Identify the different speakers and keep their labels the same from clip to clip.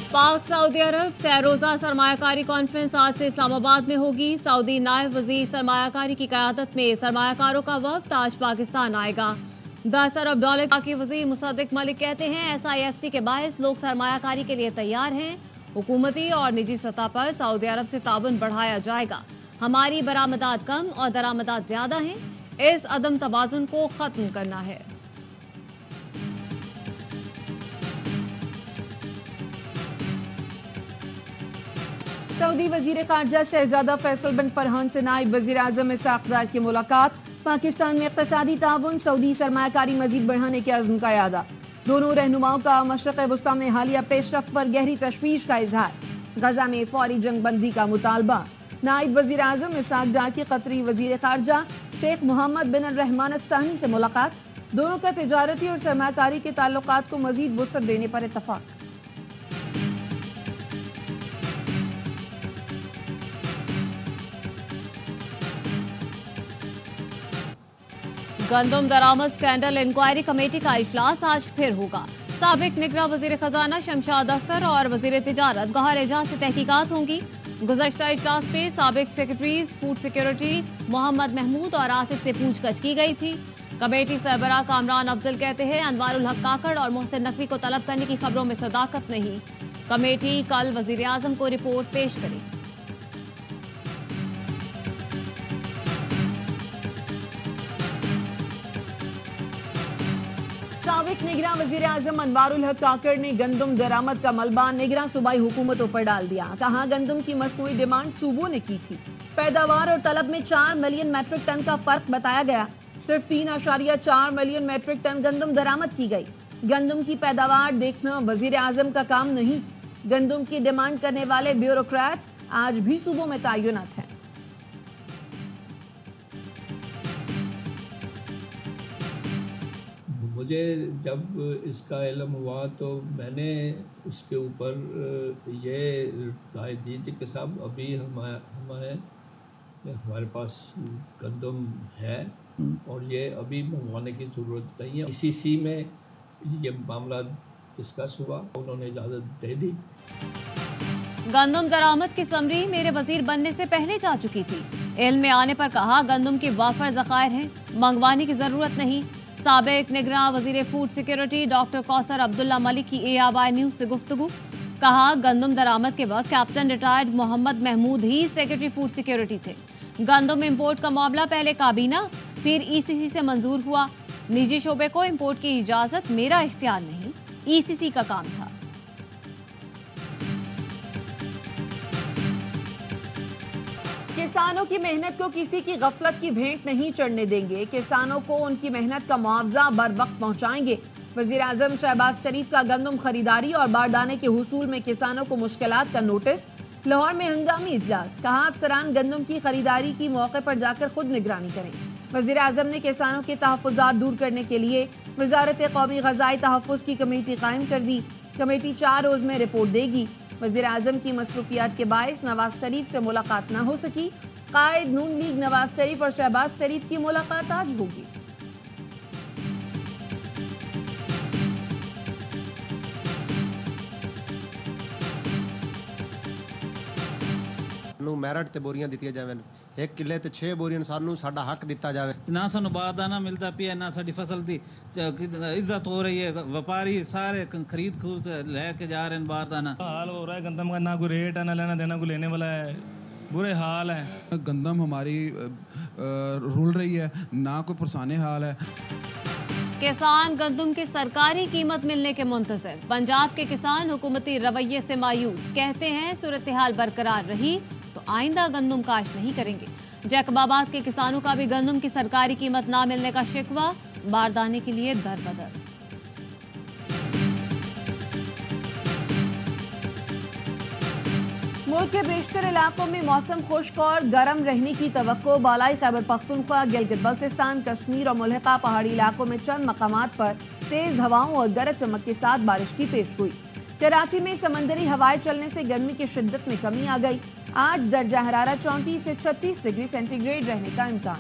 Speaker 1: पाक सऊदी अरब सैरोजा सरमायाकारी कॉन्फ्रेंस आज से इस्लामाबाद में होगी। सऊदी नायब वजीर सरमायाकारी की क़यादत में सरमायाकारों का वफ्द आज पाकिस्तान आएगा। 10 अरब डॉलर के वजीर मुसद्दिक मलिक कहते हैं SIFC के बायस लोग सरमायाकारी के लिए तैयार हैं। हुकूमती और निजी सतह पर सऊदी अरब से ताउन बढ़ाया जाएगा। हमारी बरामदात कम और दरामदात ज्यादा हैं। इस अदम तवाज़ुन को खत्म करना है।
Speaker 2: सऊदी वजीर खारजा शहजादा फैसल बिन फरहान से नायब वजीर आजम इसहाक डार की मुलाकात। पाकिस्तान में इक़्तिसादी ताउन सऊदी सरमायाकारी मजीद बढ़ाने के अज़्म का यादा। दोनों रहनुमाओं का मशरक़ वस्ता में हालिया पेशरफ्त पर गहरी तशवीश का इजहार। गजा में फौरी जंग बंदी का मुतालबा। नायब वजीर आजम इसहाक डार की कतरी वजीर खारजा शेख मोहम्मद बिन रहमान अस्सानी से मुलाकात। दोनों का तिजारती और सरमायाकारी के ताल्लुकात को मजीद वुसअत देने पर इत्तफाक।
Speaker 1: गंदम दरामद स्कैंडल इंक्वायरी कमेटी का इजलास आज फिर होगा। साबिक निगरान वजीर खजाना शमशाद अख्तर और वजीर तिजारत गौहर एजाज से तहकीकात होंगी। गुज़श्ता इजलास में साबिक secretaries food security Mohammad Mahmood और आसिफ से पूछताछ की गई थी। कमेटी सरबराह कामरान अफजल कहते हैं अनवारुल हक काकड़ और मोहसिन नकवी को तलब करने की खबरों में सदाकत नहीं। कमेटी कल वजीर आजम को रिपोर्ट पेश करेगी।
Speaker 2: साबिक निगरान वजीर आजम अनवारुल हक काकड़ ने गंदम दरामद का मलबा निगरान सूबाई हुकूमतों पर डाल दिया। कहा गंदम की मसनूई डिमांड सूबों ने की थी। पैदावार और तलब में 4 मिलियन मैट्रिक टन का फर्क बताया गया। सिर्फ 3.4 मिलियन मैट्रिक टन गंदम दरामद की गई। गंदम की पैदावार देखना वजीर आजम का काम नहीं। गंदम की डिमांड करने वाले ब्यूरोक्रेट्स आज भी सूबों में तैनात हैं।
Speaker 3: मुझे जब इसका इल्म हुआ तो मैंने उसके ऊपर ये राय दी थी कि साहब अभी हमारे पास गंदम है और ये अभी मंगवाने की ज़रूरत नहीं है। ICC में ये मामला डिस्कस हुआ, उन्होंने इजाज़त दे दी।
Speaker 1: गंदम दरामद की समरी मेरे वजीर बनने से पहले जा चुकी थी। इल्म में आने पर कहा गंदम की वाफर ज़खायर हैं, मंगवाने की ज़रूरत नहीं। साबिक निगरान वजीर food security doctor Kausar Abdullah Malik की ARY न्यूज़ से गुफ्तगू। कहा गंदम दरामद के वक्त कैप्टन रिटायर्ड मोहम्मद महमूद ही सेक्रेटरी फूड सिक्योरिटी थे। गंदम इंपोर्ट का मामला पहले काबीना फिर ECC से मंजूर हुआ। निजी शोबे को इंपोर्ट की इजाजत मेरा इख्तियार नहीं, ECC का काम था।
Speaker 2: किसानों की मेहनत को किसी की गफलत की भेंट नहीं चढ़ने देंगे। किसानों को उनकी मेहनत का मुआवजा बर वक्त पहुंचाएंगे। वजीर आजम शहबाज शरीफ का गंदम खरीदारी और बारदाने के हुसूल में किसानों को मुश्किलात का नोटिस। लाहौर में हंगामी इजलास। कहा अफसरान गंदम की खरीदारी की मौके पर जाकर खुद निगरानी करें। वजीर आजम ने किसानों के तहफ़्फ़ुज़ात दूर करने के लिए वजारत कौमी ग़ज़ाई तहफ़्फ़ुज़ की कमेटी कायम कर दी। कमेटी 4 रोज़ में रिपोर्ट देगी। वज़ीर आज़म की मसरूफियात के बायस नवाज शरीफ से मुलाकात न हो सकी। कायद नून लीग नवाज शरीफ और शहबाज शरीफ की मुलाकात आज होगी।
Speaker 4: मैरिट ते बोरियां दित्तियां जावन, 1 किले ते 6 बोरियां सानू साडा हक दिता जावे।
Speaker 5: ना सानू बारदाना मिलता पिया, ना साडी फसल दी इज्जत हो रही है। व्यापारी सारे खरीद लेके जा रहे हैं बारदाना।
Speaker 6: हाल हो रहा है गंदम का, ना कोई रेट है ना लेना देना कोई लेने वाला है। बुरे हाल है।
Speaker 7: गंदम हमारी रुल रही है, ना कोई पुरसाने हाल है।
Speaker 1: किसान गंदम की सरकारी कीमत मिलने के मुंतज़िर। पंजाब के किसान हुकूमती रवैये से मायूस। कहते हैं सूरत हाल बरकरार रही तो आइंदा गंदम काश्त नहीं करेंगे। जैकबाबाद के किसानों का भी गंदम की सरकारी कीमत ना मिलने का शिकवा। बारदाने के लिए दर बदर।
Speaker 2: मुल्क के बेशतर इलाकों में मौसम खुश्क और गर्म रहने की तवक्को। बालाई खैबर पख्तूनख्वा, गिलगित बल्तिस्तान, कश्मीर और मुल्हिका पहाड़ी इलाकों में चंद मकामात पर तेज हवाओं और गरज चमक के साथ बारिश की पेशगोई। कराची में समंदरी हवाएं चलने से गर्मी की शिद्दत में कमी आ गई। आज दर्जा हरारत 34 से 36 डिग्री सेंटीग्रेड रहने का इम्कान।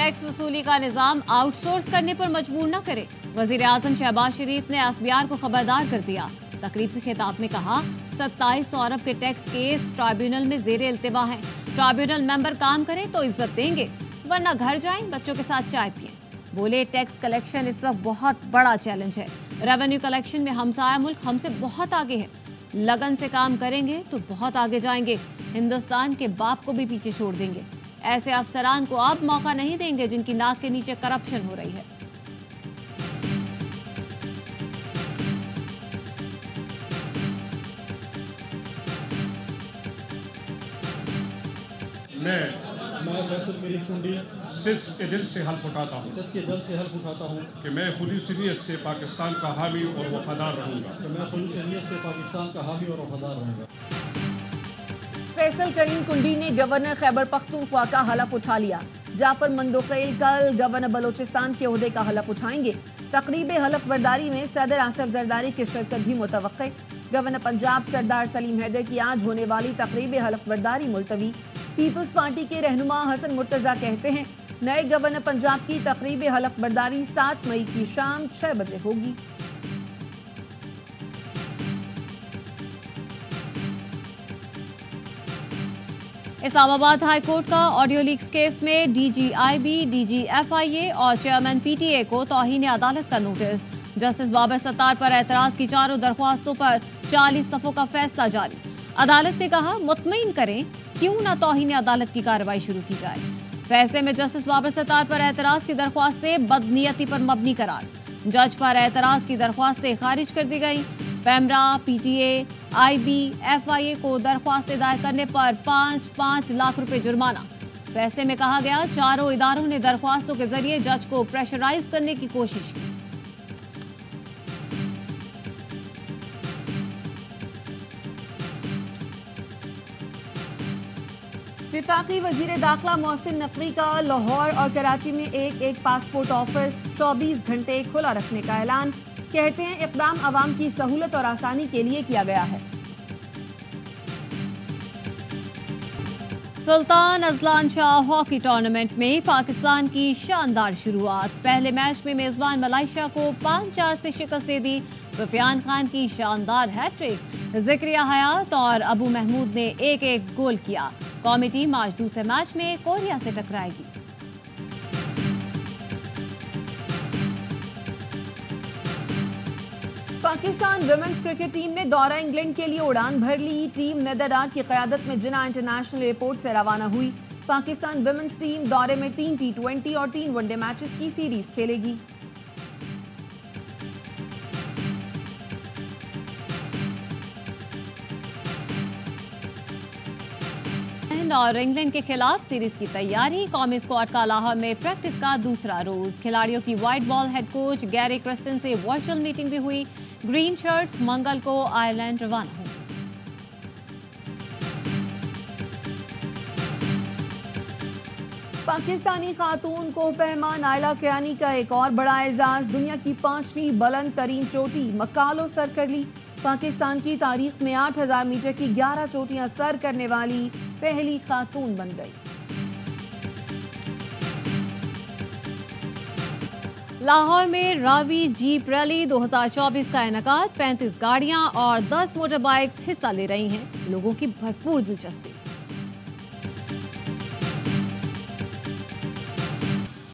Speaker 1: टैक्स वसूली का निजाम आउटसोर्स करने पर मजबूर न करे। वजीर आजम शहबाज शरीफ ने एफबीआर को खबरदार कर दिया। तकरीब से खिताब में कहा 2700 अरब के टैक्स केस ट्राइब्यूनल में जेर इल्तिवा हैं। ट्राइब्यूनल मेंबर काम करें तो इज्जत देंगे, वरना घर जाएं बच्चों के साथ चाय पिएं। बोले टैक्स कलेक्शन इस वक्त बहुत बड़ा चैलेंज है। रेवेन्यू कलेक्शन में हमसाया मुल्क हमसे बहुत आगे है। लगन से काम करेंगे तो बहुत आगे जाएंगे, हिंदुस्तान के बाप को भी पीछे छोड़ देंगे। ऐसे अफसरान को अब मौका नहीं देंगे जिनकी नाक के नीचे करप्शन हो रही है।
Speaker 8: मैं फैसल मेरी कुंडी सिद्ध के दिल से हल्फ उठाता हूँ कि मैं खुली नीयत से पाकिस्तान का हामी और वफादार रहूँगा।
Speaker 2: फैसल करीम कुंडी ने गवर्नर खैबर पख्तूनख्वा का हलफ उठा लिया। जाफर मंदोखेल कल गवर्नर बलोचिस्तान के ओहदे का हलफ उठाएंगे। तकरीब हलफ बर्दारी में सदर आसिफ जरदारी की शिरकत भी मुतवक्के। गवर्नर पंजाब सरदार सलीम हैदर की आज होने वाली तकरीब हलफ बर्दारी मुलतवी। पीपल्स पार्टी के रहनुमा हसन मुर्तजा कहते हैं नए गवर्नर पंजाब की तकरीब हलफ बर्दारी 7 मई की शाम 6 बजे होगी।
Speaker 1: इस्लामाबाद हाई कोर्ट का ऑडियो लीक्स केस में डीजीआईबी, डीजीएफआईए और चेयरमैन पीटीए को तौहीन अदालत का नोटिस। जस्टिस बाबर सत्तार पर एतराज की चारों दरख्वास्तों पर 40 सफ़ों का फैसला जारी। अदालत ने कहा मुतमईन करें क्यों न तौहीन अदालत की कार्रवाई शुरू की जाए। फैसले में जस्टिस बाबर सत्तार पर एतराज की दरख्वास्तें बदनीयती पर मबनी करार। जज पर एतराज की दरख्वास्तें खारिज कर दी गई। पैमरा, पीटीए, आईबी, एफआईए को दरख्वास्तें दायर करने पर 5-5 लाख रुपए जुर्माना। फैसले में कहा गया चारों इदारों ने दरख्वास्तों के जरिए जज को प्रेशराइज करने की कोशिश की।
Speaker 2: विफाकी वजीर दाखिला मोहसिन नकवी का लाहौर और कराची में एक पासपोर्ट ऑफिस 24 घंटे खुला रखने का ऐलान। कहते हैं इक़दाम अवाम की सहूलत और आसानी के लिए किया गया है।
Speaker 1: Sultan Azlan Shah hockey tournament में पाकिस्तान की शानदार शुरुआत। पहले मैच में मेजबान मलेशिया को 5-4 से शिकस्त दे दी। सुफियान खान की शानदार हैट्रिक। ज़िक्रिया हयात और अबू महमूद ने एक गोल किया। कौमी टीम आज दूसरे मैच में कोरिया से टकराएगी।
Speaker 2: पाकिस्तान विमेंस क्रिकेट टीम ने दौरा इंग्लैंड के लिए उड़ान भर ली। टीम नेदरलैंड की क़यादत में जिना इंटरनेशनल एयरपोर्ट से रवाना हुई। पाकिस्तान विमेंस टीम दौरे में 3 T20 और 3 वनडे मैचेस की सीरीज खेलेगी।
Speaker 1: और इंग्लैंड के खिलाफ सीरीज की तैयारी। कौमी स्क्वाड का लाहौर में प्रैक्टिस का दूसरा रोज। खिलाड़ियों की white ball head coach Gary Kristen से वर्चुअल मीटिंग भी हुई। ग्रीन शर्ट्स मंगल को आयरलैंड रवाना होंगे।
Speaker 2: पाकिस्तानी खातून को पहमा नायला कियानी का एक और बड़ा एजाज। दुनिया की 5वीं बुलंद तरीन चोटी मकालो सर कर ली। पाकिस्तान की तारीख में 8000 मीटर की 11 चोटियां सर करने वाली पहली खातून बन गई।
Speaker 1: लाहौर में रावी जीप रैली 2024 का इनेकाद। 35 गाड़ियां और 10 मोटर बाइक्स हिस्सा ले रही हैं। लोगों की भरपूर दिलचस्पी।